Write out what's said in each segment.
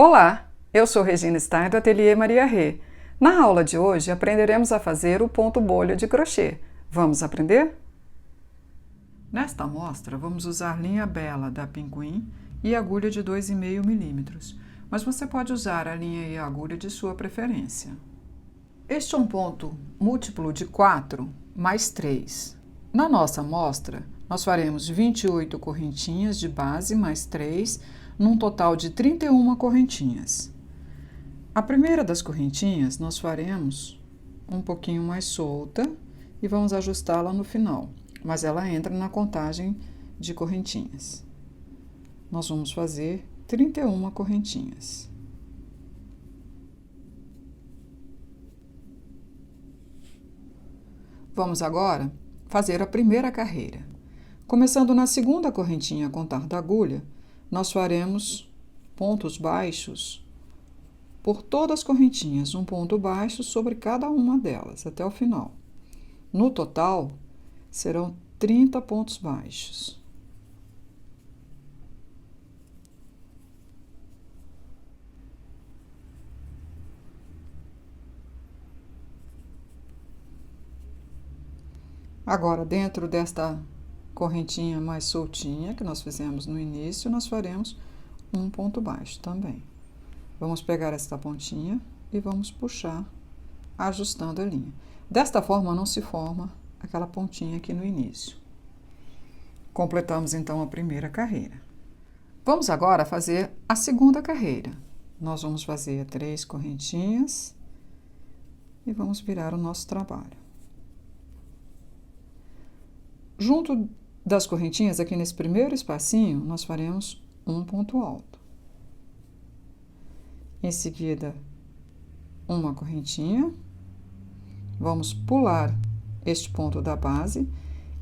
Olá, eu sou Regina Stein do Ateliê Maria Rê. Na aula de hoje aprenderemos a fazer o ponto bolha de crochê. Vamos aprender? Nesta amostra vamos usar linha Bela da Pinguim e agulha de 2,5 mm, mas você pode usar a linha e a agulha de sua preferência. Este é um ponto múltiplo de 4 mais 3. Na nossa amostra, nós faremos 28 correntinhas de base mais 3, num total de 31 correntinhas. A primeira das correntinhas nós faremos um pouquinho mais solta e vamos ajustá-la no final, mas ela entra na contagem de correntinhas. Nós vamos fazer 31 correntinhas. Vamos agora fazer a primeira carreira. Começando na segunda correntinha a contar da agulha, nós faremos pontos baixos por todas as correntinhas, um ponto baixo sobre cada uma delas, até o final. No total, serão 30 pontos baixos. Agora, dentro desta correntinha mais soltinha que nós fizemos no início, nós faremos um ponto baixo também. Vamos pegar esta pontinha e vamos puxar, ajustando a linha. Desta forma, não se forma aquela pontinha aqui no início. Completamos, então, a primeira carreira. Vamos agora fazer a segunda carreira. Nós vamos fazer 3 correntinhas e vamos virar o nosso trabalho. Junto das correntinhas, aqui nesse primeiro espacinho, nós faremos um ponto alto. Em seguida, uma correntinha. Vamos pular este ponto da base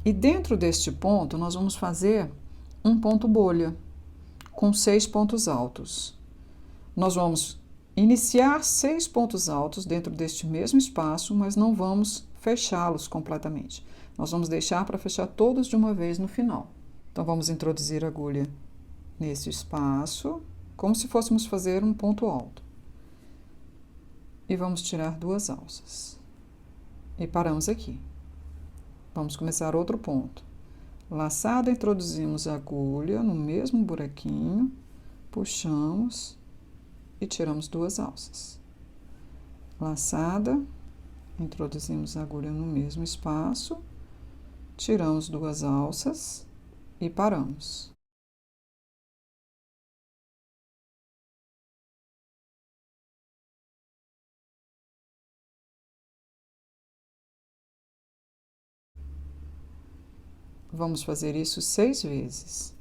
e dentro deste ponto nós vamos fazer um ponto bolha com 6 pontos altos. Nós vamos iniciar 6 pontos altos dentro deste mesmo espaço, mas não vamos fechá-los completamente. Nós vamos deixar para fechar todos de uma vez no final. Então, vamos introduzir a agulha nesse espaço, como se fôssemos fazer um ponto alto. E vamos tirar 2 alças. E paramos aqui. Vamos começar outro ponto. Laçada, introduzimos a agulha no mesmo buraquinho, puxamos e tiramos 2 alças. Laçada, introduzimos a agulha no mesmo espaço, tiramos 2 alças e paramos. Vamos fazer isso 6 vezes.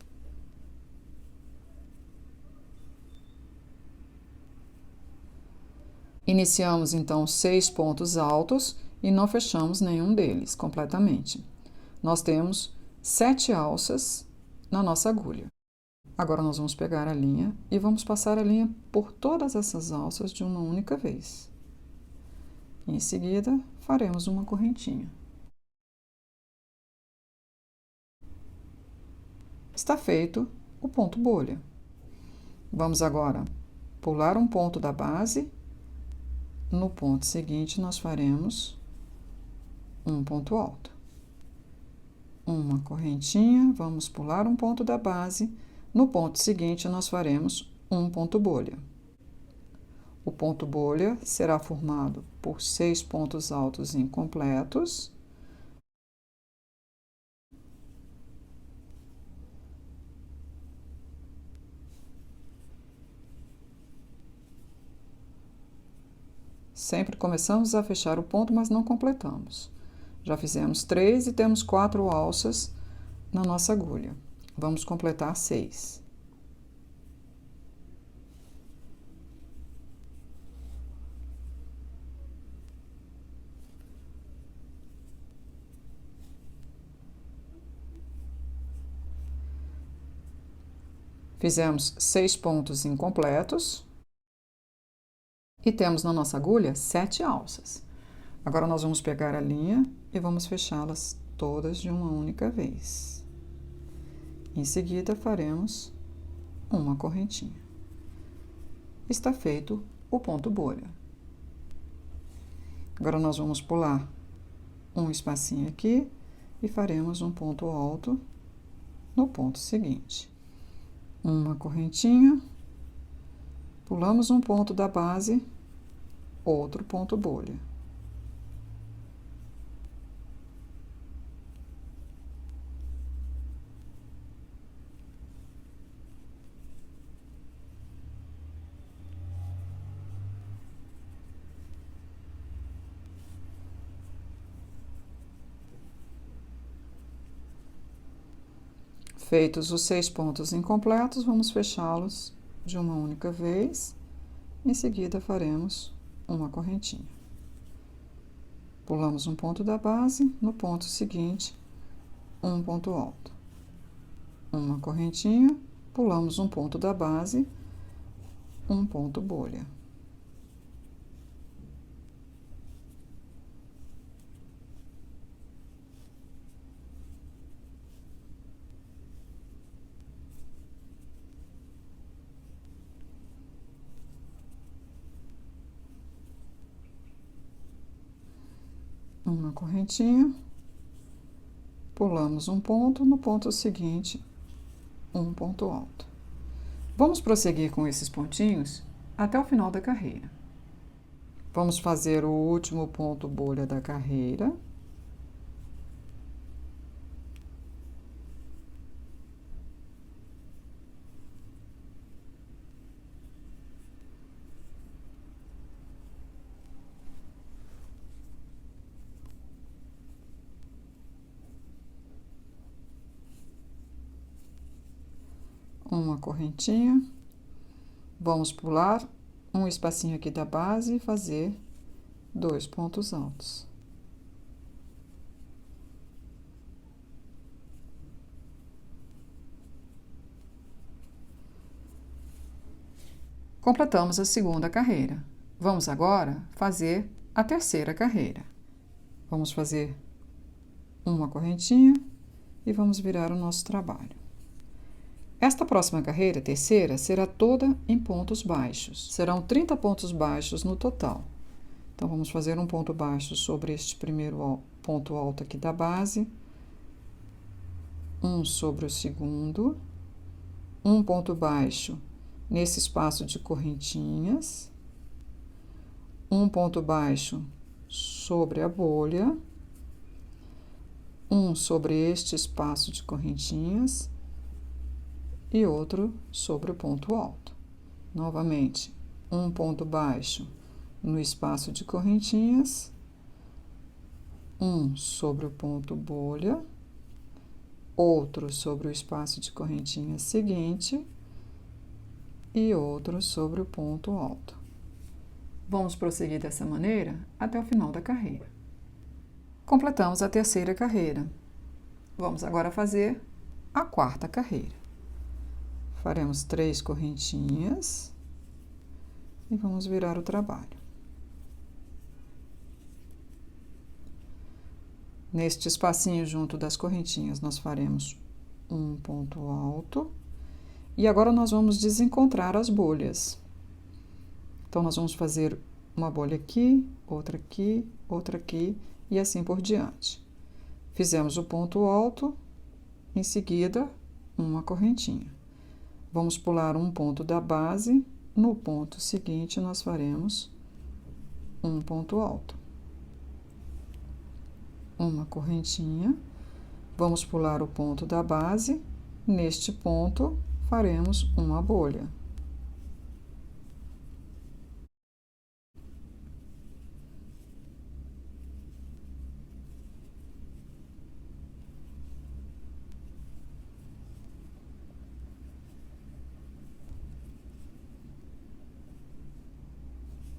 Iniciamos, então, 6 pontos altos e não fechamos nenhum deles completamente. Nós temos 7 alças na nossa agulha. Agora, nós vamos pegar a linha e vamos passar a linha por todas essas alças de uma única vez. Em seguida, faremos uma correntinha. Está feito o ponto bolha. Vamos agora pular um ponto da base. No ponto seguinte, nós faremos um ponto alto. Uma correntinha, vamos pular um ponto da base. No ponto seguinte, nós faremos um ponto bolha. O ponto bolha será formado por 6 pontos altos incompletos. Sempre começamos a fechar o ponto, mas não completamos. Já fizemos 3 e temos 4 alças na nossa agulha. Vamos completar 6. Fizemos 6 pontos incompletos e temos na nossa agulha 7 alças. Agora, nós vamos pegar a linha e vamos fechá-las todas de uma única vez. Em seguida, faremos uma correntinha. está feito o ponto bolha. Agora, nós vamos pular um espacinho aqui e faremos um ponto alto no ponto seguinte. Uma correntinha, pulamos um ponto da base, outro ponto bolha. Feitos os 6 pontos incompletos, vamos fechá-los de uma única vez. Em seguida, faremos uma correntinha. Pulamos um ponto da base, no ponto seguinte, um ponto alto. Uma correntinha, pulamos um ponto da base, um ponto bolha. Uma correntinha, pulamos um ponto, no ponto seguinte, um ponto alto. Vamos prosseguir com esses pontinhos até o final da carreira. Vamos fazer o último ponto bolha da carreira. Uma correntinha, vamos pular um espacinho aqui da base e fazer 2 pontos altos. Completamos a segunda carreira. Vamos agora fazer a terceira carreira. Vamos fazer uma correntinha e vamos virar o nosso trabalho. Esta próxima carreira, terceira, será toda em pontos baixos. Serão 30 pontos baixos no total. Então, vamos fazer um ponto baixo sobre este primeiro ponto alto aqui da base, um sobre o segundo, um ponto baixo nesse espaço de correntinhas, um ponto baixo sobre a bolha, um sobre este espaço de correntinhas, e outro sobre o ponto alto. Novamente, um ponto baixo no espaço de correntinhas, um sobre o ponto bolha, outro sobre o espaço de correntinhas seguinte e outro sobre o ponto alto. Vamos prosseguir dessa maneira até o final da carreira. Completamos a terceira carreira. Vamos agora fazer a quarta carreira. Faremos 3 correntinhas e vamos virar o trabalho. Neste espacinho junto das correntinhas, nós faremos um ponto alto. E agora, nós vamos desencontrar as bolhas. Então, nós vamos fazer uma bolha aqui, outra aqui e assim por diante. Fizemos o ponto alto, em seguida, uma correntinha. Vamos pular um ponto da base, no ponto seguinte, nós faremos um ponto alto. Uma correntinha, vamos pular o ponto da base, neste ponto, faremos uma bolha.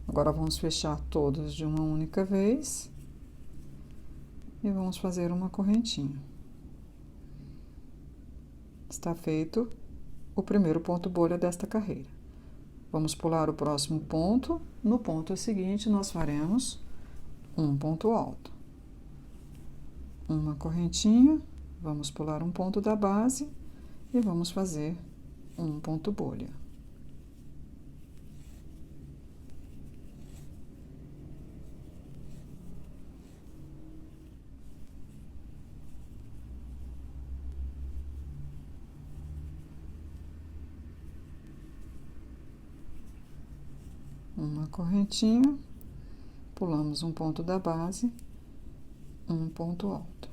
Agora, vamos fechar todos de uma única vez e vamos fazer uma correntinha. Está feito o primeiro ponto bolha desta carreira. Vamos pular o próximo ponto. No ponto seguinte, nós faremos um ponto alto. Uma correntinha, vamos pular um ponto da base e vamos fazer um ponto bolha. uma correntinha, pulamos um ponto da base, um ponto alto.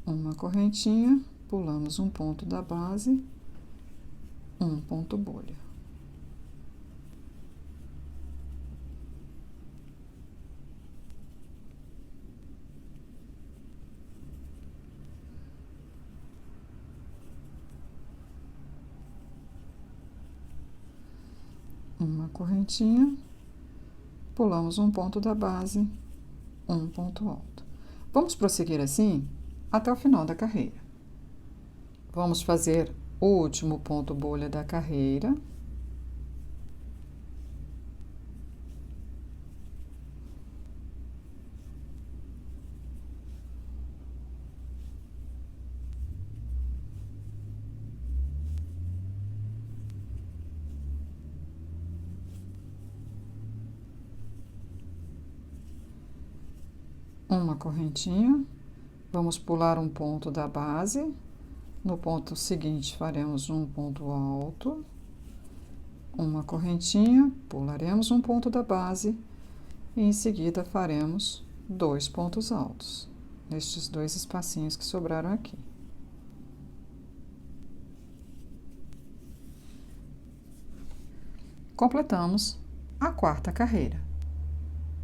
Uma correntinha, pulamos um ponto da base, um ponto bolha. Uma correntinha, pulamos um ponto da base, um ponto alto. Vamos prosseguir assim até o final da carreira. Vamos fazer o último ponto bolha da carreira. Uma correntinha, vamos pular um ponto da base, no ponto seguinte faremos um ponto alto, uma correntinha, pularemos um ponto da base e em seguida faremos 2 pontos altos, nestes 2 espacinhos que sobraram aqui. Completamos a 4ª carreira.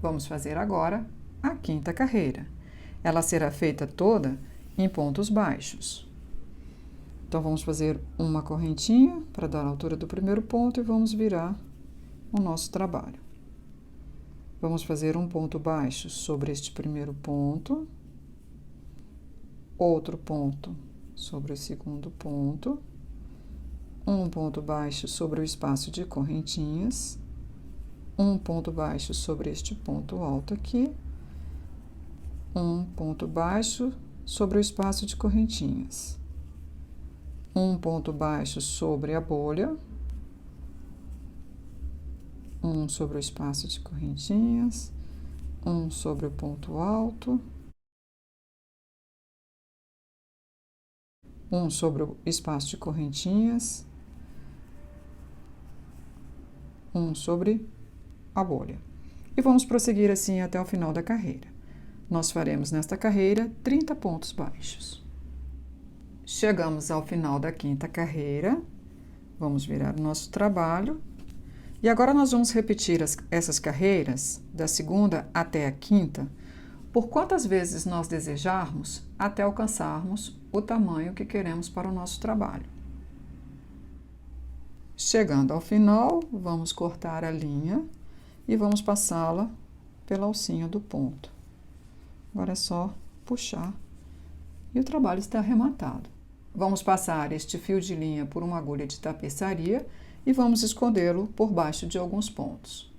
Vamos fazer agora a 5ª carreira. Ela será feita toda em pontos baixos. Então, vamos fazer uma correntinha para dar a altura do primeiro ponto e vamos virar o nosso trabalho. Vamos fazer um ponto baixo sobre este primeiro ponto, outro ponto sobre o segundo ponto, um ponto baixo sobre o espaço de correntinhas, um ponto baixo sobre este ponto alto aqui, um ponto baixo sobre o espaço de correntinhas, um ponto baixo sobre a bolha, um sobre o espaço de correntinhas, um sobre o ponto alto, um sobre o espaço de correntinhas, um sobre a bolha. E vamos prosseguir assim até o final da carreira. Nós faremos nesta carreira 30 pontos baixos. Chegamos ao final da 5ª carreira, vamos virar o nosso trabalho. E agora nós vamos repetir essas carreiras, da 2ª até a 5ª, por quantas vezes nós desejarmos, até alcançarmos o tamanho que queremos para o nosso trabalho. Chegando ao final, vamos cortar a linha e vamos passá-la pelo alcinho do ponto. Agora é só puxar e o trabalho está arrematado. Vamos passar este fio de linha por uma agulha de tapeçaria e vamos escondê-lo por baixo de alguns pontos.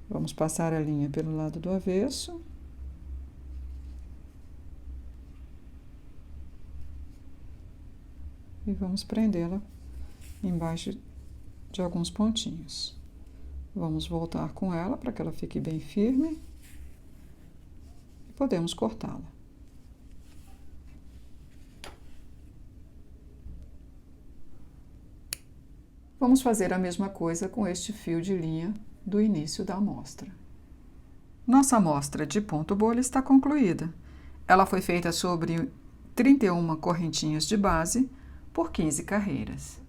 Vamos passar a linha pelo lado do avesso. E vamos prendê-la embaixo de alguns pontinhos. Vamos voltar com ela para que ela fique bem firme. E podemos cortá-la. Vamos fazer a mesma coisa com este fio de linha do início da amostra. Nossa amostra de ponto bolha está concluída. Ela foi feita sobre 31 correntinhas de base por 15 carreiras.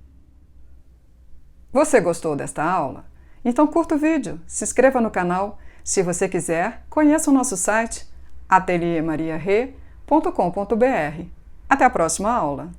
Você gostou desta aula? Então curta o vídeo, se inscreva no canal. Se você quiser, conheça o nosso site ateliermariare.com.br. Até a próxima aula!